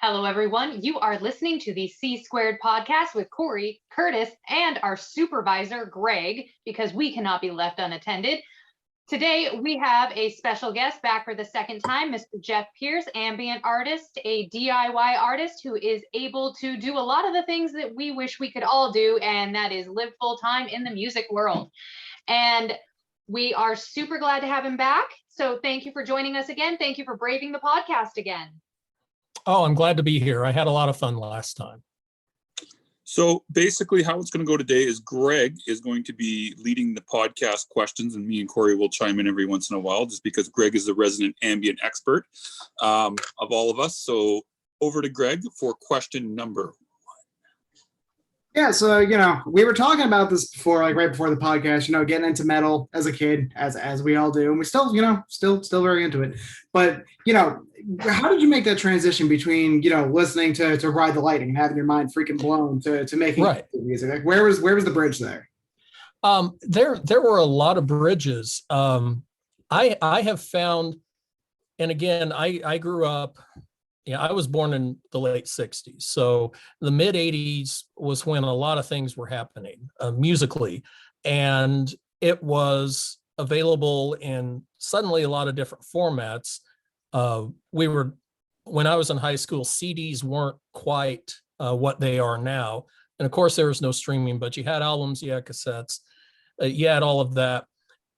Hello, everyone. You are listening to the C Squared podcast with Corey, Curtis, and our supervisor, Greg, because we cannot be left unattended. Today, we have a special guest back for the second time, Mr. Jeff Pearce, ambient artist, a DIY artist who is able to do a lot of the things that we wish we could all do, and that is live full time in the music world. And we are super glad to have him back. So thank you for joining us again. Thank you for braving the podcast again. Oh, I'm glad to be here. I had a lot of fun last time. So basically how it's going to go today is Greg is going to be leading the podcast questions, and me and Corey will chime in every once in a while just because Greg is the resident ambient expert of all of us. So over to Greg for question number 1. Yeah, so we were talking about this before, like right before the podcast, getting into metal as a kid, as we all do, and we still, still very into it. But how did you make that transition between listening to Ride the Lightning and having your mind freaking blown to making music? Like where was the bridge there? There were a lot of bridges. I have found, and again, I grew up. I was born in the late 60s. So the mid 80s was when a lot of things were happening musically, and it was available in suddenly a lot of different formats. When I was in high school, CDs weren't quite what they are now. And of course there was no streaming, but you had albums, you had cassettes, you had all of that.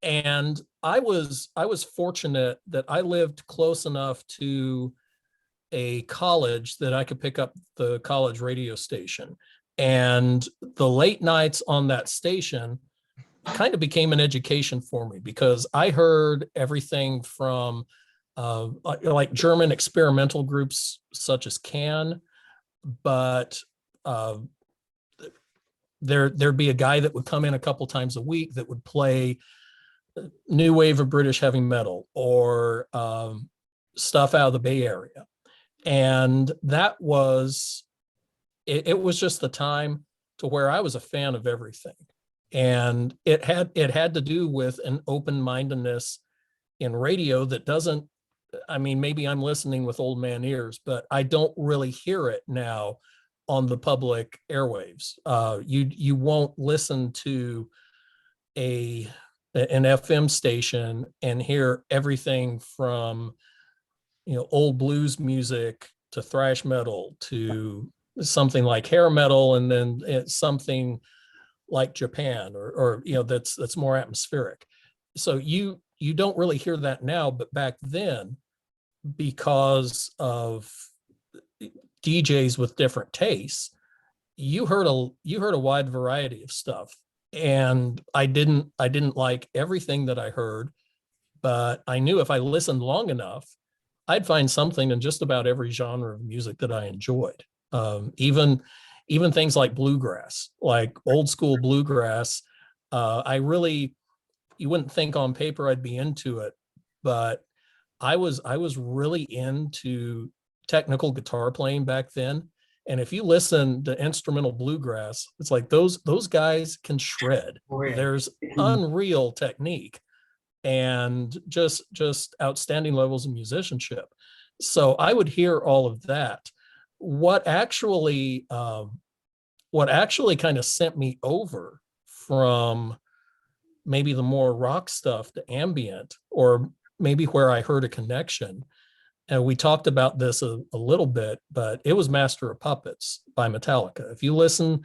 And I was fortunate that I lived close enough to a college that I could pick up the college radio station, and the late nights on that station kind of became an education for me because I heard everything from like German experimental groups such as Can, but there'd be a guy that would come in a couple times a week that would play new wave of British heavy metal or stuff out of the Bay Area. And that was, it was just the time to where I was a fan of everything. And it had to do with an open-mindedness in radio that doesn't, maybe I'm listening with old man ears, but I don't really hear it now on the public airwaves. You won't listen to an FM station and hear everything from old blues music to thrash metal to something like hair metal, and then something like Japan or that's more atmospheric. So you don't really hear that now, but back then, because of DJs with different tastes, you heard a wide variety of stuff. And I didn't like everything that I heard, but I knew if I listened long enough, I'd find something in just about every genre of music that I enjoyed. Even things like bluegrass, like old school bluegrass. You wouldn't think on paper I'd be into it, but I was really into technical guitar playing back then. And if you listen to instrumental bluegrass, it's like those guys can shred. Oh, yeah. There's unreal technique and just outstanding levels of musicianship. So I would hear all of that. What actually kind of sent me over from maybe the more rock stuff to ambient, or maybe where I heard a connection, and we talked about this a little bit, but it was Master of Puppets by Metallica. If you listen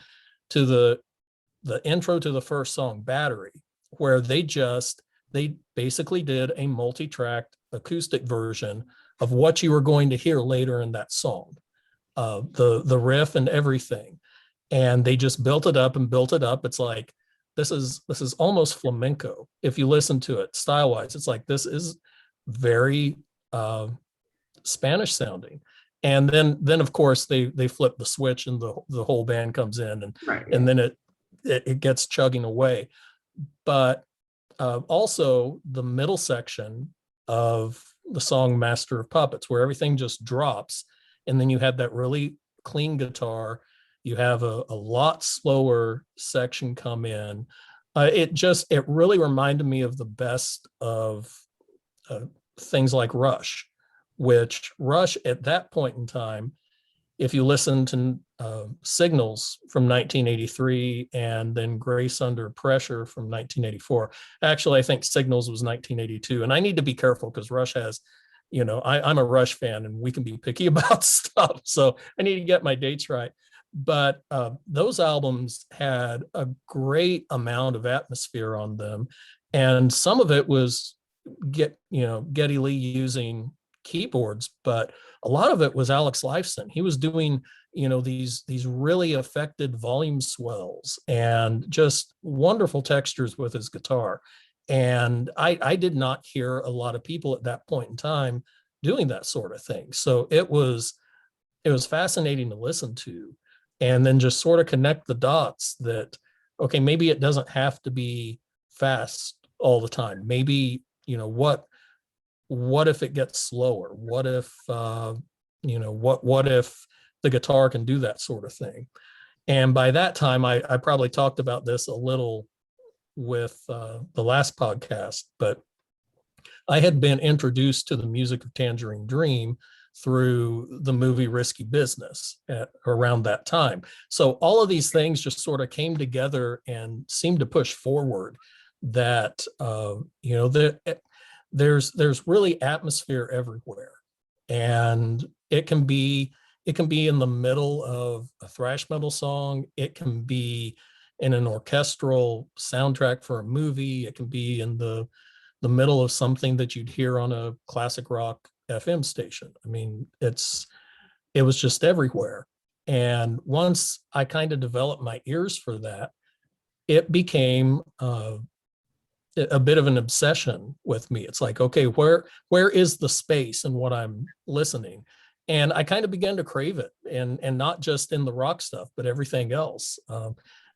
to the intro to the first song, Battery, where they basically did a multi-tracked acoustic version of what you were going to hear later in that song, the riff and everything. And they just built it up and built it up. It's like, this is almost flamenco. If you listen to it style-wise, it's like, this is very Spanish sounding. And then of course they flip the switch and the whole band comes in, and right, yeah. And then it gets chugging away. But also the middle section of the song Master of Puppets, where everything just drops, and then you have that really clean guitar, you have a lot slower section come in. It really reminded me of the best of things like Rush, which Rush at that point in time, if you listen to Signals from 1983 and then Grace Under Pressure from 1984, actually, I think Signals was 1982. And I need to be careful because Rush has, I'm a Rush fan and we can be picky about stuff. So I need to get my dates right. But those albums had a great amount of atmosphere on them. And some of it was Geddy Lee using keyboards, but a lot of it was Alex Lifeson. He was doing, these really affected volume swells and just wonderful textures with his guitar. And I did not hear a lot of people at that point in time doing that sort of thing. So it was fascinating to listen to, and then just sort of connect the dots that, okay, maybe it doesn't have to be fast all the time. Maybe, what if it gets slower? What if, what if the guitar can do that sort of thing? And by that time, I probably talked about this a little with the last podcast, but I had been introduced to the music of Tangerine Dream through the movie Risky Business around that time. So all of these things just sort of came together and seemed to push forward that, there's really atmosphere everywhere. And it can be in the middle of a thrash metal song. It can be in an orchestral soundtrack for a movie. It can be in the middle of something that you'd hear on a classic rock FM station. I mean, it was just everywhere. And once I kind of developed my ears for that, it became a bit of an obsession with me. It's like, okay, where is the space in what I'm listening? And I kind of began to crave it, and not just in the rock stuff, but everything else.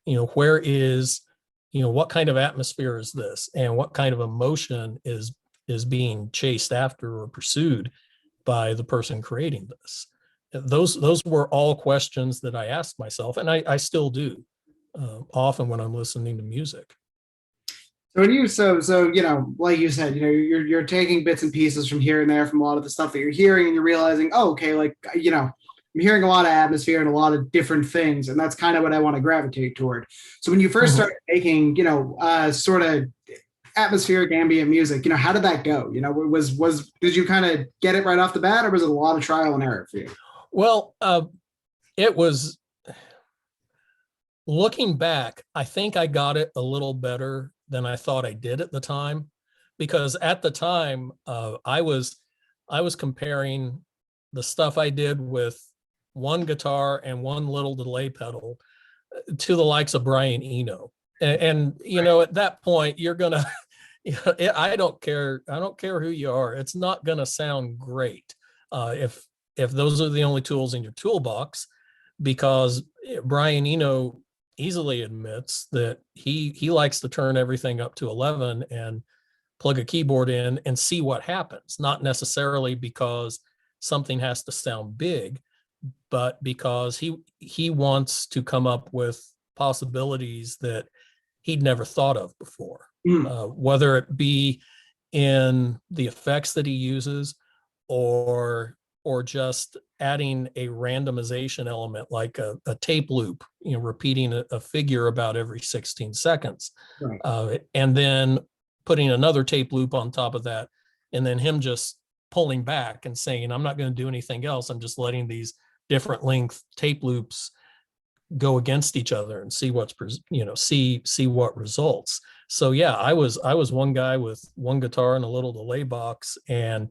Where is, what kind of atmosphere is this, and what kind of emotion is being chased after or pursued by the person creating this? Those were all questions that I asked myself, and I still do often when I'm listening to music. So when like you said, you're taking bits and pieces from here and there from a lot of the stuff that you're hearing, and you're realizing, oh, okay, like, I'm hearing a lot of atmosphere and a lot of different things, and that's kind of what I want to gravitate toward. So when you first started making, sort of atmospheric ambient music, how did that go? Did you kind of get it right off the bat, or was it a lot of trial and error for you? Well, it was, looking back, I think I got it a little better than I thought I did at the time, because at the time I was comparing the stuff I did with one guitar and one little delay pedal to the likes of Brian Eno, and at that point you're gonna, I don't care who you are, it's not gonna sound great if those are the only tools in your toolbox, because Brian Eno easily admits that he likes to turn everything up to 11 and plug a keyboard in and see what happens, not necessarily because something has to sound big, but because he wants to come up with possibilities that he'd never thought of before, whether it be in the effects that he uses, or just adding a randomization element like a tape loop, repeating a figure about every 16 seconds. Right. And then putting another tape loop on top of that, and then him just pulling back and saying, I'm not going to do anything else. I'm just letting these different length tape loops go against each other and see see what results. So yeah, I was one guy with one guitar and a little delay box, and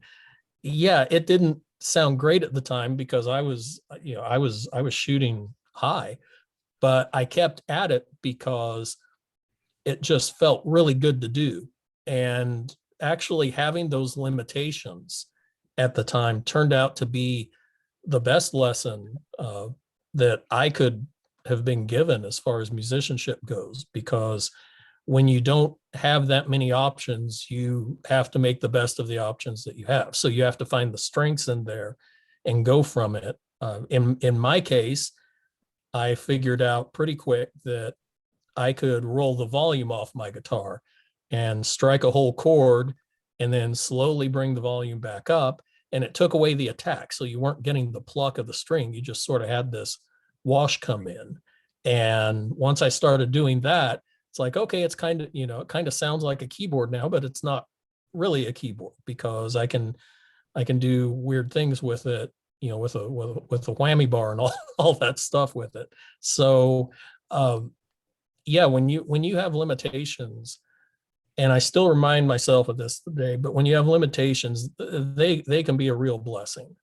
yeah, it didn't sound great at the time because I was shooting high, but I kept at it because it just felt really good to do. And actually having those limitations at the time turned out to be the best lesson that I could have been given as far as musicianship goes, because when you don't have that many options, you have to make the best of the options that you have. So you have to find the strengths in there and go from it. In my case, I figured out pretty quick that I could roll the volume off my guitar and strike a whole chord and then slowly bring the volume back up. and it took away the attack. So you weren't getting the pluck of the string. You just sort of had this wash come in. And once I started doing that, it's like, okay, it's kind of, it kind of sounds like a keyboard now, but it's not really a keyboard, because I can do weird things with it, with a whammy bar and all that stuff with it. So yeah, when you have limitations, and I still remind myself of this today, but when you have limitations, they can be a real blessing.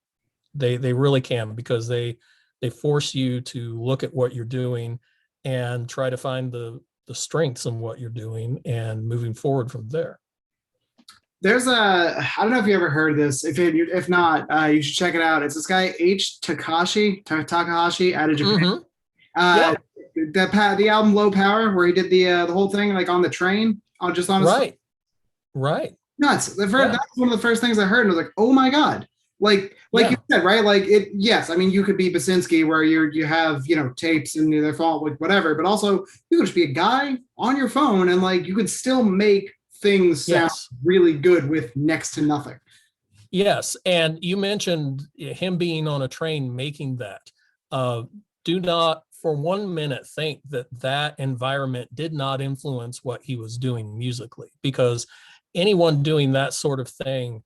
They really can, because they force you to look at what you're doing and try to find the strengths in what you're doing and moving forward from there. There's I don't know if you ever heard this. If not, you should check it out. It's this guy Takahashi out of Japan. Yeah. The album Low Power, where he did the whole thing like on the train, just on his right. Nuts. That's one of the first things I heard, and I was like, oh my god. Like you said, right? Like it. Yes, I mean, you could be Basinski, where you have tapes and they're fault with whatever, but also you could just be a guy on your phone, and like you could still make things sound really good with next to nothing. Yes, and you mentioned him being on a train making that. Do not for 1 minute think that environment did not influence what he was doing musically, because anyone doing that sort of thing,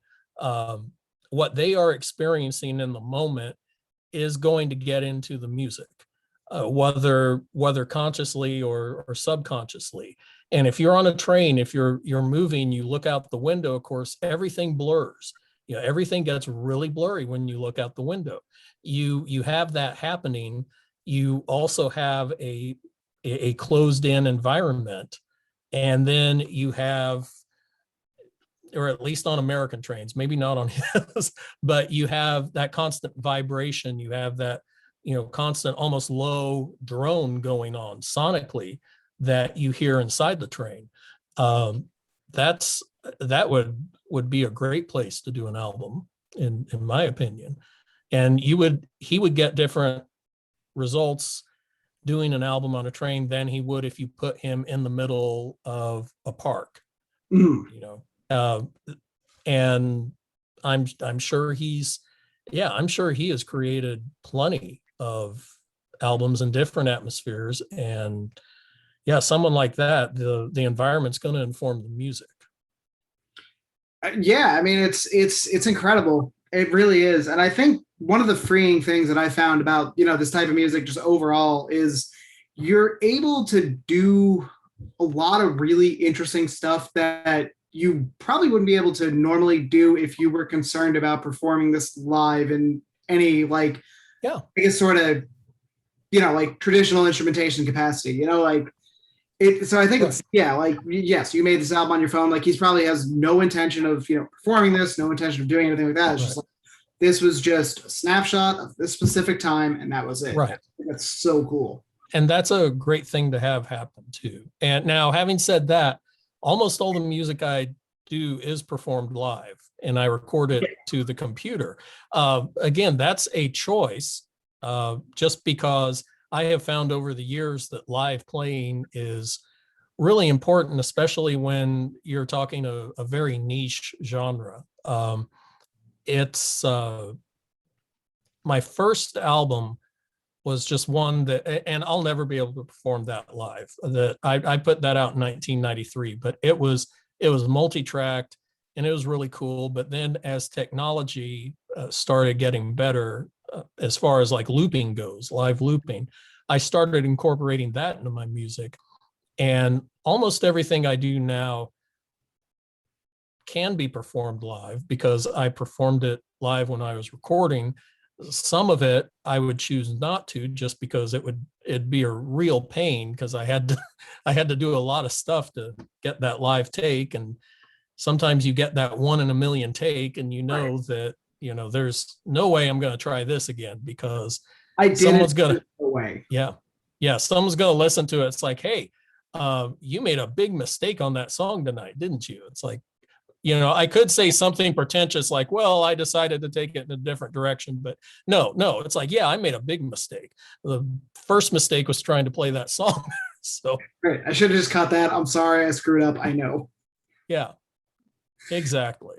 what they are experiencing in the moment is going to get into the music, whether consciously or subconsciously. And if you're on a train, if you're moving, you look out the window, of course, everything blurs. Everything gets really blurry when you look out the window. You have that happening. You also have a closed in environment, and then you have, or at least on American trains, maybe not on his, but you have that constant vibration. You have that, constant, almost low drone going on sonically that you hear inside the train. That would be a great place to do an album, in my opinion. And he would get different results doing an album on a train than he would if you put him in the middle of a park. And I'm sure he has created plenty of albums in different atmospheres. And yeah, someone like that, the environment's going to inform the music. Yeah, I mean, it's incredible. It really is. And I think one of the freeing things that I found about, this type of music just overall is you're able to do a lot of really interesting stuff that you probably wouldn't be able to normally do if you were concerned about performing this live in any I guess sort of, like traditional instrumentation capacity, so I think it's, yes, you made this album on your phone. Like, he's probably has no intention of, performing this, no intention of doing anything like that. It's just like, this was just a snapshot of this specific time, and that was it. Right. That's so cool. And that's a great thing to have happen too. And now, having said that, almost all the music I do is performed live, and I record it to the computer. Again, that's a choice, just because I have found over the years that live playing is really important, especially when you're talking a very niche genre. It's my first album was just one that, and I'll never be able to perform that live. That I put that out in 1993, but it was multi-tracked and it was really cool. But then as technology started getting better, as far as like looping goes, live looping, I started incorporating that into my music. And almost everything I do now can be performed live because I performed it live when I was recording. Some of it I would choose not to, just because it'd be a real pain, because I had to do a lot of stuff to get that live take. And sometimes you get that 1 in a million take, and that there's no way I'm going to try this again, because someone's going to someone's going to listen to it. It's like, hey, you made a big mistake on that song tonight, didn't you? It's like, I could say something pretentious like, well, I decided to take it in a different direction, but no, it's like, yeah, I made a big mistake. The first mistake was trying to play that song. So great. I should have just caught that. I'm sorry, I screwed up. I know. Yeah, exactly.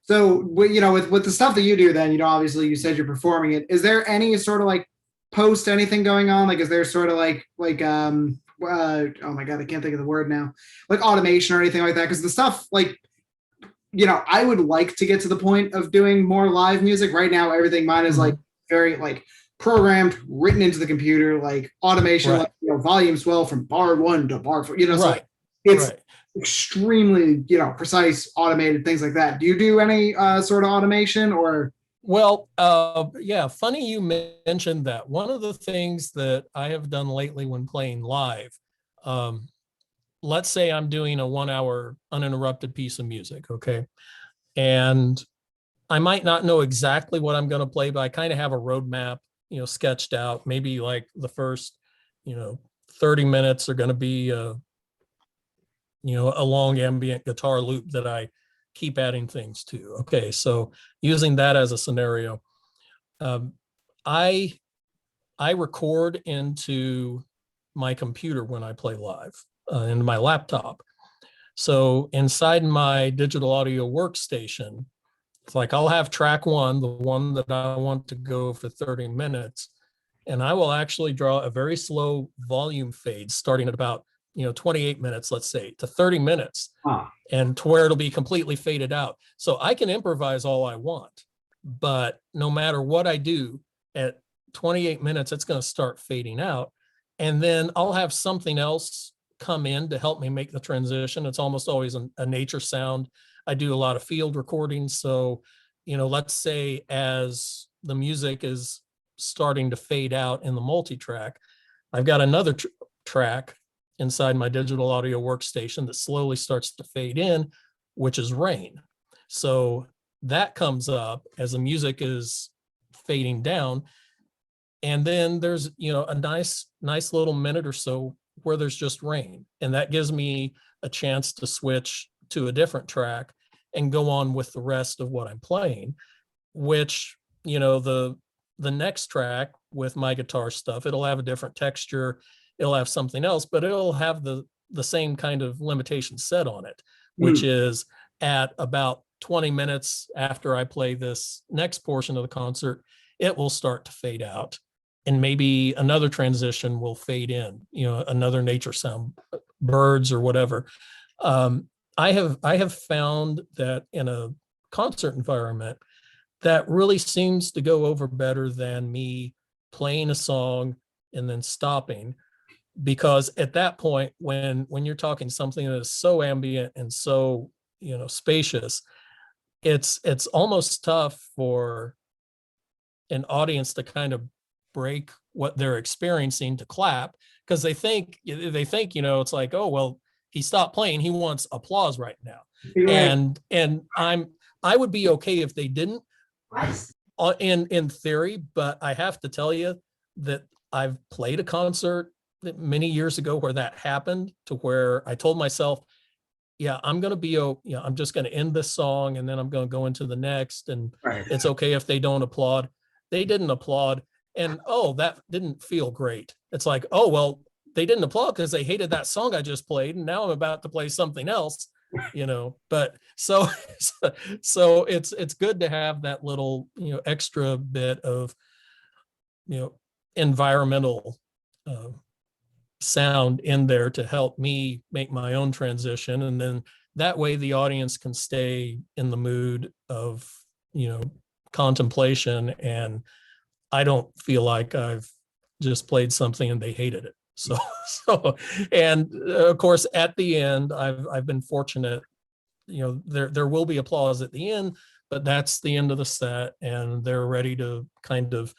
So, with the stuff that you do, then, obviously you said you're performing it. Is there any sort of like post anything going on? Like, is there sort of oh my God, I can't think of the word now, like automation or anything like that? Because the stuff like, I would like to get to the point of doing more live music. Right now, everything mine is like very like programmed, written into the computer, like automation, Right. like, volume swell from bar 1 to bar 4, so Right. it's extremely, precise, automated, things like that. Do you do any sort of automation or? Well, yeah, funny you mentioned that. One of the things that I have done lately when playing live, let's say I'm doing a 1 hour uninterrupted piece of music, okay? And I might not know exactly what I'm going to play, but I kind of have a roadmap, sketched out. Maybe like the first, 30 minutes are going to be, a long ambient guitar loop that I keep adding things to. Okay, so using that as a scenario, I record into my computer when I play live, into my laptop. So inside my digital audio workstation, it's like I'll have track 1, the one that I want to go for 30 minutes, and I will actually draw a very slow volume fade starting at about 28 minutes, let's say, to 30 minutes, and to where it'll be completely faded out. So I can improvise all I want, but no matter what I do at 28 minutes, it's going to start fading out. And then I'll have something else come in to help me make the transition. It's almost always a nature sound. I do a lot of field recordings. So, let's say as the music is starting to fade out in the multi-track, I've got another track inside my digital audio workstation that slowly starts to fade in, which is rain. So that comes up as the music is fading down. And then there's, a nice little minute or so where there's just rain. And that gives me a chance to switch to a different track and go on with the rest of what I'm playing, which, the next track with my guitar stuff, it'll have a different texture. It'll have something else, but it'll have the same kind of limitation set on it, which is at about 20 minutes after I play this next portion of the concert, it will start to fade out. And maybe another transition will fade in, another nature sound, birds or whatever. I have found that in a concert environment, that really seems to go over better than me playing a song and then stopping. Because at that point, when you're talking something that is so ambient and so spacious, it's almost tough for an audience to kind of break what they're experiencing to clap, because they think it's like, oh well, he stopped playing, he wants applause right now. Right. And I would be okay if they didn't, in theory, but I have to tell you that I've played a concert many years ago where that happened, to where I told myself, yeah, I'm going to be, I'm just going to end this song and then I'm going to go into the next. And It's okay if they don't applaud. They didn't applaud. And, oh, that didn't feel great. It's like, oh, well, they didn't applaud because they hated that song I just played. And now I'm about to play something else, but so it's good to have that little, extra bit of, environmental, sound in there to help me make my own transition. And then that way the audience can stay in the mood of, contemplation, and I don't feel like I've just played something and they hated it. So, and of course, at the end, I've been fortunate, there will be applause at the end, but that's the end of the set and they're ready to kind of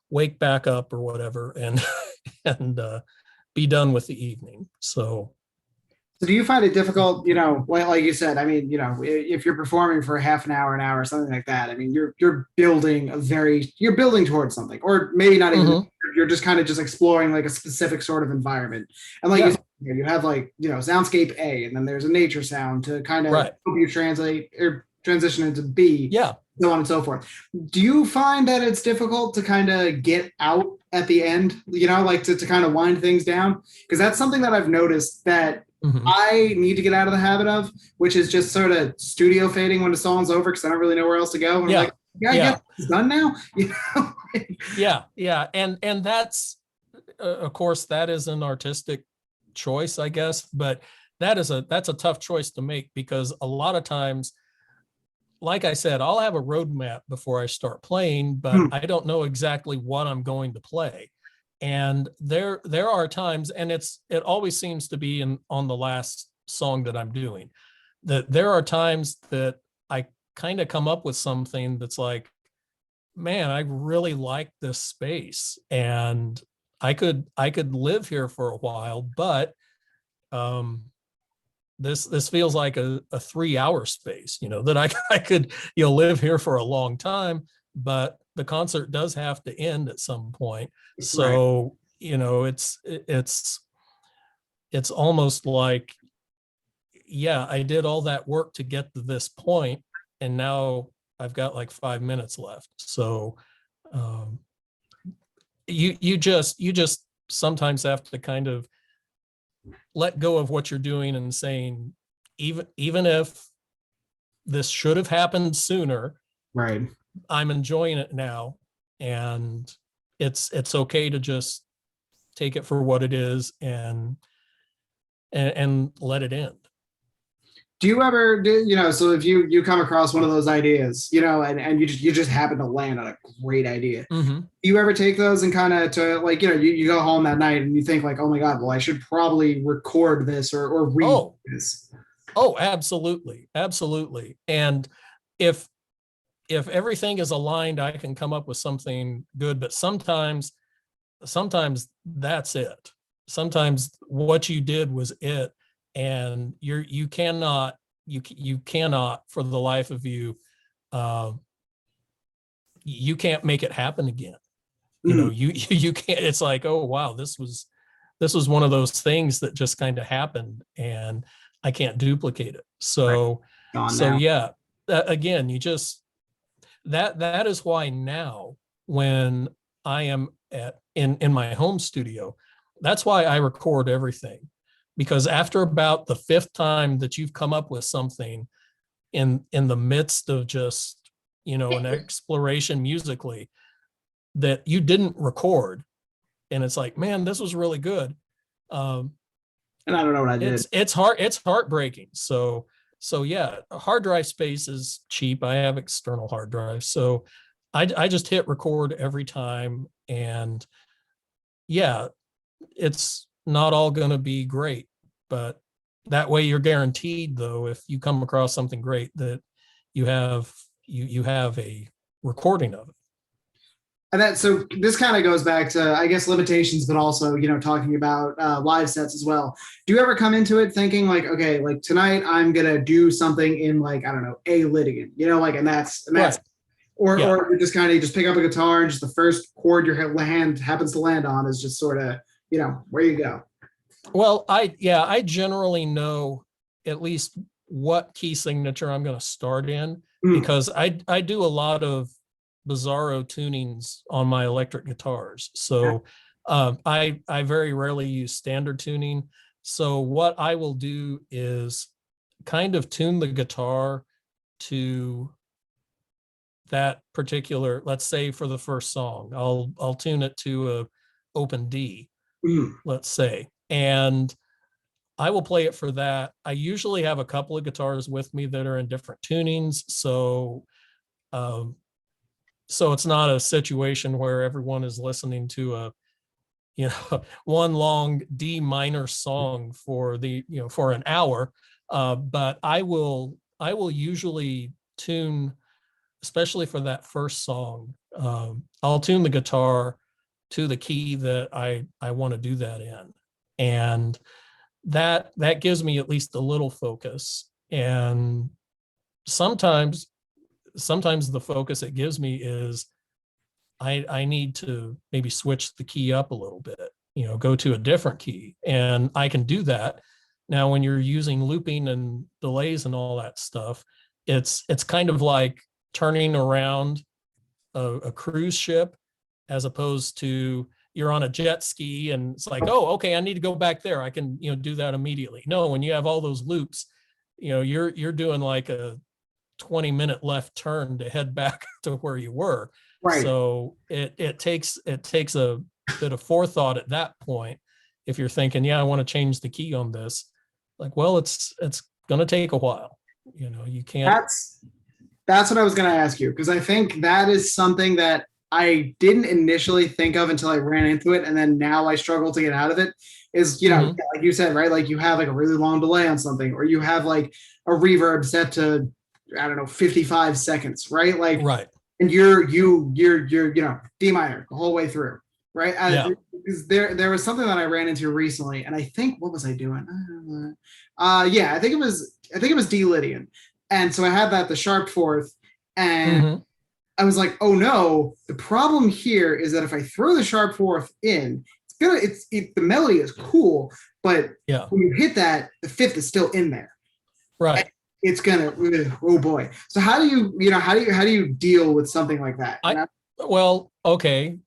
wake back up or whatever and be done with the evening. So do you find it difficult, like you said, I mean, if you're performing for half an hour, something like that, I mean, you're building towards something, or maybe not even, you're just kind of just exploring like a specific sort of environment. And like you said, you have like, soundscape A, and then there's a nature sound to kind of help you translate or transition into B. Yeah. So on and so forth. Do you find that it's difficult to kind of get out at the end, like to kind of wind things down? Because that's something that I've noticed that I need to get out of the habit of, which is just sort of studio fading when the song's over because I don't really know where else to go. And Yeah. I'm like, yeah, I guess it's done now. You know? Yeah. And that's, of course, that is an artistic choice, I guess, but that's a tough choice to make because a lot of times, like I said, I'll have a roadmap before I start playing, but I don't know exactly what I'm going to play. And there are times, and it always seems to be on the last song that I'm doing, that there are times that I kind of come up with something that's like, man, I really like this space and I could live here for a while, but this feels like a 3-hour space, that I could, live here for a long time, but the concert does have to end at some point. So, it's almost like, yeah, I did all that work to get to this point, and now I've got like 5 minutes left. So, you just sometimes have to kind of let go of what you're doing and saying, even if this should have happened sooner, Right. I'm enjoying it now, and it's okay to just take it for what it is and let it end. Do you ever so if you come across one of those ideas, and you just happen to land on a great idea, Mm-hmm. do you ever take those and kind of to like, you go home that night and you think like, oh my God, well, I should probably record this or read this? Oh, absolutely. And if everything is aligned, I can come up with something good, but sometimes that's it. Sometimes what you did was it, and you cannot for the life of you, you can't make it happen again. You can't. It's like, oh wow, this was one of those things that just kind of happened, and I can't duplicate it. So yeah, again, you just that is why now when I am in my home studio, that's why I record everything, because after about the 5th time that you've come up with something in the midst of just an exploration musically that you didn't record, and it's like, man, this was really good, and I don't know what I did. It's heartbreaking. So yeah, hard drive space is cheap. I have external hard drives, so I just hit record every time, and yeah, it's not all going to be great, but that way you're guaranteed, though, if you come across something great, that you have a recording of it. And so this kind of goes back to, I guess, limitations, but also, talking about live sets as well. Do you ever come into it thinking like, okay, like tonight I'm going to do something in like, I don't know, A litigant, and that's, Right. or you just kind of just pick up a guitar and just the first chord your hand happens to land on is just sort of, where you go. Well, I generally know at least what key signature I'm going to start in, because I do a lot of bizarro tunings on my electric guitars. So I very rarely use standard tuning. So what I will do is kind of tune the guitar to that particular, let's say for the first song, I'll tune it to a open D, let's say, and I will play it for that. I usually have a couple of guitars with me that are in different tunings. So it's not a situation where everyone is listening to a one long D minor song for for an hour. But I will usually tune, especially for that first song, I'll tune the guitar to the key that I want to do that in. And that gives me at least a little focus. And sometimes the focus it gives me is I need to maybe switch the key up a little bit, go to a different key. And I can do that. Now, when you're using looping and delays and all that stuff, it's kind of like turning around a cruise ship, as opposed to you're on a jet ski and it's like, oh, okay, I need to go back there. I can, do that immediately. No, when you have all those loops, you're doing like a 20-minute left turn to head back to where you were. Right. So it takes a bit of forethought at that point. If you're thinking, yeah, I want to change the key on this, like, well, it's going to take a while. You can't. That's what I was going to ask you, because I think that is something that I didn't initially think of until I ran into it, and then now I struggle to get out of it. Is like you said, right? Like you have like a really long delay on something, or you have like a reverb set to, I don't know, 55 seconds, right? Like, right. And you're D minor the whole way through, right? Yeah. There was something that I ran into recently, and I think, what was I doing? Yeah, I think it was D Lydian, and so I had the sharp fourth, and I was like, oh no, the problem here is that if I throw the sharp fourth in, the melody is cool, but when you hit that, the fifth is still in there. Right. And it's gonna, oh boy. So how do you deal with something like that? Well, okay.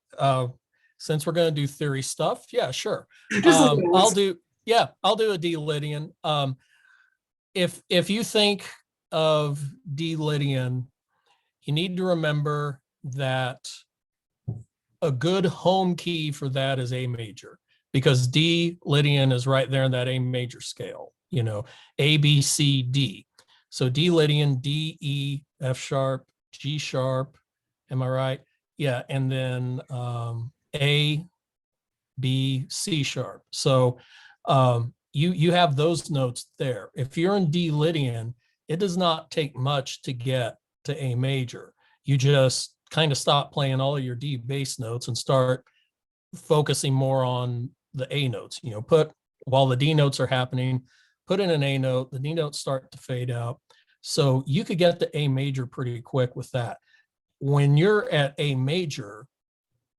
Since we're going to do theory stuff, yeah, sure. I'll do a D Lydian. If you think of D Lydian, you need to remember that a good home key for that is A major, because D Lydian is right there in that A major scale, A, B, C, D. So D Lydian, D, E, F sharp, G sharp. Am I right? Yeah. And then A, B, C sharp. So you have those notes there. If you're in D Lydian, it does not take much to get to A major. You just kind of stop playing all of your D bass notes and start focusing more on the A notes. While the D notes are happening, put in an A note, the D notes start to fade out. So you could get to A major pretty quick with that. When you're at A major,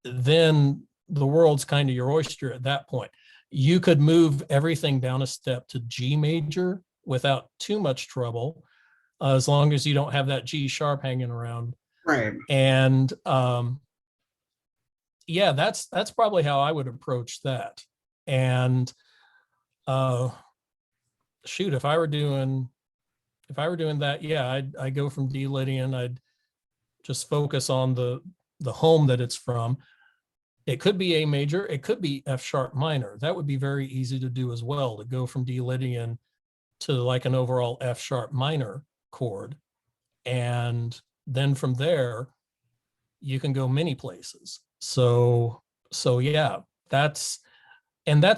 then the world's kind of your oyster at that point. You could move everything down a step to G major without too much trouble, as long as you don't have that G sharp hanging around. Right. And yeah, that's probably how I would approach that. And shoot, if I were doing that, yeah, I'd go from D Lydian. I'd just focus on the home that it's from. It could be A major, it could be F sharp minor. That would be very easy to do as well, to go from D Lydian to like an overall F sharp minor chord. And then from there, you can go many places. So yeah, that's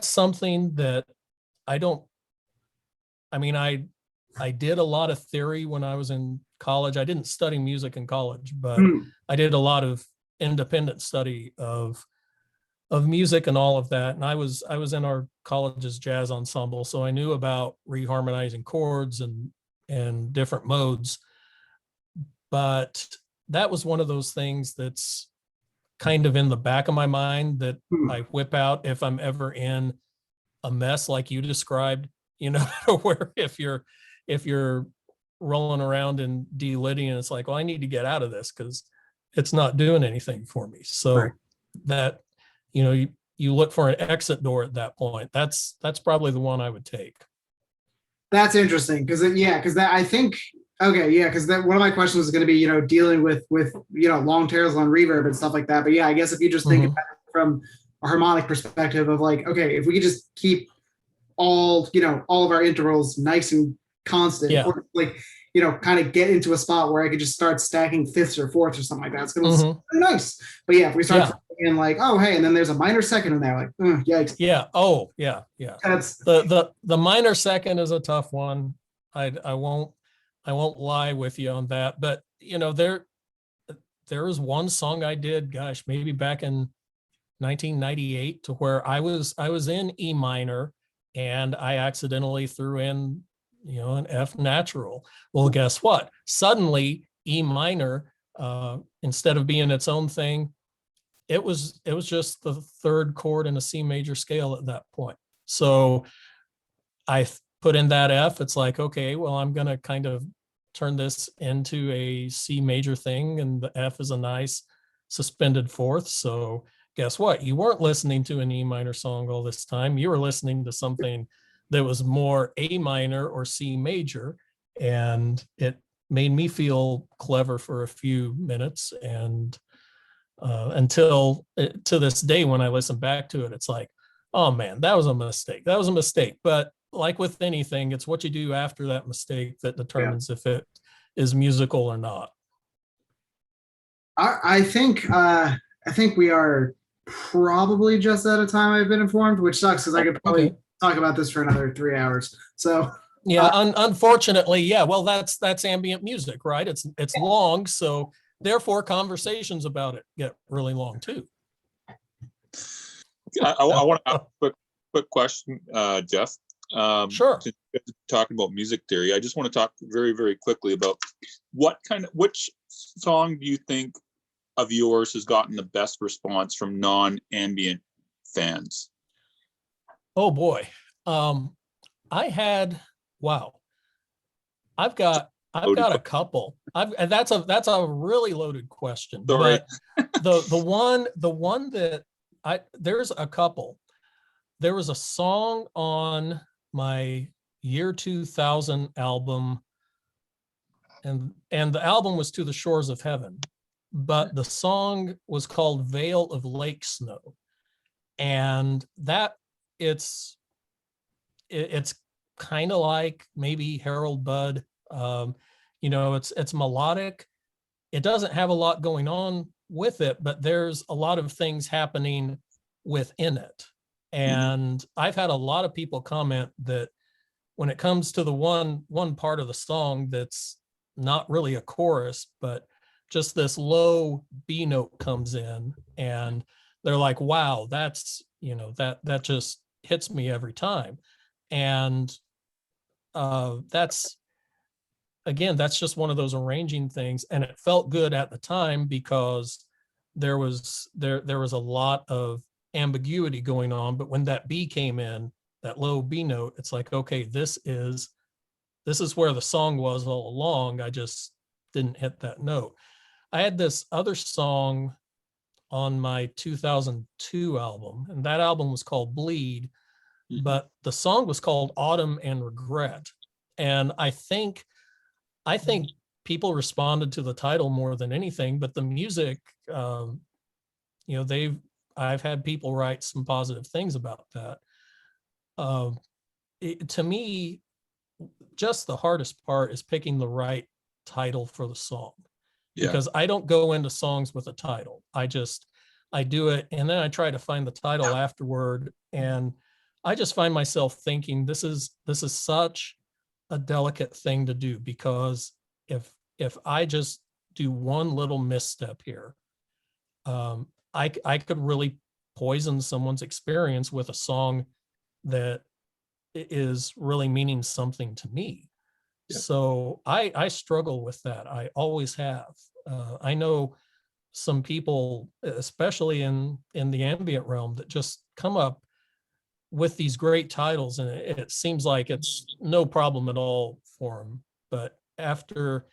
something that I did a lot of theory when I was in college. I didn't study music in college, but I did a lot of independent study of music and all of that. And I was in our college's jazz ensemble, so I knew about reharmonizing chords and different modes. But that was one of those things that's kind of in the back of my mind that I whip out if I'm ever in a mess like you described, where if you're rolling around in D Lydian, it's like, well, I need to get out of this because it's not doing anything for me. So that, you look for an exit door at that point. That's probably the one I would take. That's interesting. Because I think, because one of my questions was going to be, dealing with long tails on reverb and stuff like that. But yeah, I guess if you just think about it from a harmonic perspective of like, okay, if we could just keep all of our intervals nice and constant, or like, kind of get into a spot where I could just start stacking fifths or fourths or something like that. It's going to be really nice. But yeah, if we start in like, oh, hey, and then there's a minor second in there, like, yikes. Yeah. Oh, yeah. Yeah. That's the minor second is a tough one. I won't lie with you on that. But there is one song I did, gosh, maybe back in 1998, to where I was in E minor and I accidentally threw in an F natural. Well, guess what? Suddenly E minor, instead of being its own thing, it was just the third chord in a C major scale at that point. So I put in that F. It's like, okay, well, I'm going to kind of turn this into a C major thing, and the F is a nice suspended fourth. So guess what? You weren't listening to an E minor song all this time. You were listening to something that was more A minor or C major. And it made me feel clever for a few minutes. And until to this day, when I listen back to it, it's like, oh man, that was a mistake. That was a mistake. But like with anything, it's what you do after that mistake that determines if it is musical or not. I think we are probably just out of time. I've been informed, which sucks because I could probably talk about this for another 3 hours. So yeah, unfortunately, yeah. Well, that's ambient music, right? It's long, so therefore conversations about it get really long too. I want to ask a quick question, Jeff. Sure. Talking about music theory, I just want to talk very, very quickly about which song do you think of yours has gotten the best response from non-ambient fans? Oh boy. Wow. I've got a couple. And that's a really loaded question. Sorry. But the one that there's a couple. There was a song on my year 2000 album, and the album was To the Shores of Heaven, but the song was called Veil of Lake Snow. And that it's kind of like maybe Harold Budd. It's melodic. It doesn't have a lot going on with it, but there's a lot of things happening within it. And I've had a lot of people comment that when it comes to the one part of the song that's not really a chorus, but just this low B note comes in, and they're like, wow, that's, that just hits me every time. And that's just one of those arranging things. And it felt good at the time because there was a lot of ambiguity going on. But when that B came in, that low B note, it's like, okay, this is where the song was all along. I just didn't hit that note. I had this other song on my 2002 album, and that album was called Bleed, but the song was called Autumn and Regret. And I think people responded to the title more than anything, but the music, I've had people write some positive things about that. To me, just the hardest part is picking the right title for the song, because I don't go into songs with a title. I do it, and then I try to find the title afterward, and I just find myself thinking, this is such a delicate thing to do, because if I just do one little misstep here, I could really poison someone's experience with a song that is really meaning something to me. So I struggle with that. I always have. I know some people, especially in the ambient realm, that just come up with these great titles, and it seems like it's no problem at all for them. But after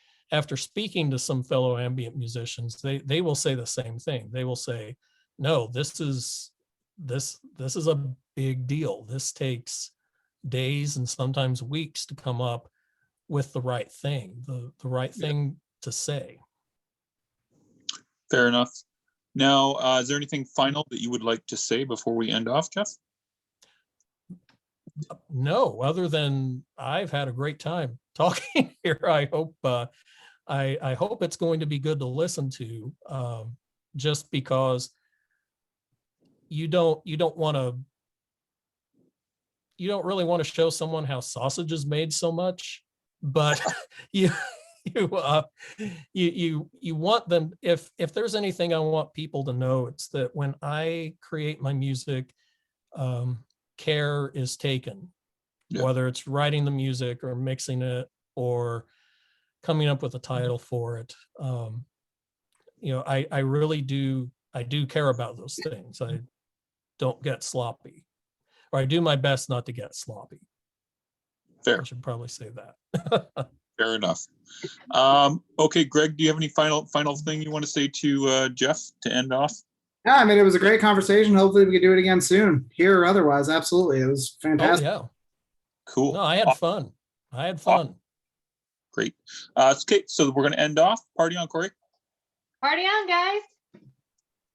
speaking to some fellow ambient musicians, they will say the same thing. They will say, no, this is a big deal. This takes days and sometimes weeks to come up with the right thing, the right thing to say. Fair enough. Now, is there anything final that you would like to say before we end off, Jeff? No, other than I've had a great time talking here. I hope I hope it's going to be good to listen to, just because you don't really want to show someone how sausage is made so much, but you want them, if there's anything I want people to know, it's that when I create my music, care is taken, whether it's writing the music or mixing it or coming up with a title for it. I really do care about those things. I don't get sloppy, or I do my best not to get sloppy. Fair. I should probably say that. Fair enough. Okay, Greg, do you have any final thing you want to say to Jeff to end off? Yeah, I mean, it was a great conversation. Hopefully we could do it again soon, here or otherwise. Absolutely. It was Oh fantastic. yeah. Cool. No, I had fun. I had fun. Great. Okay, so we're going to end off. Party on, Corey. Party on, guys.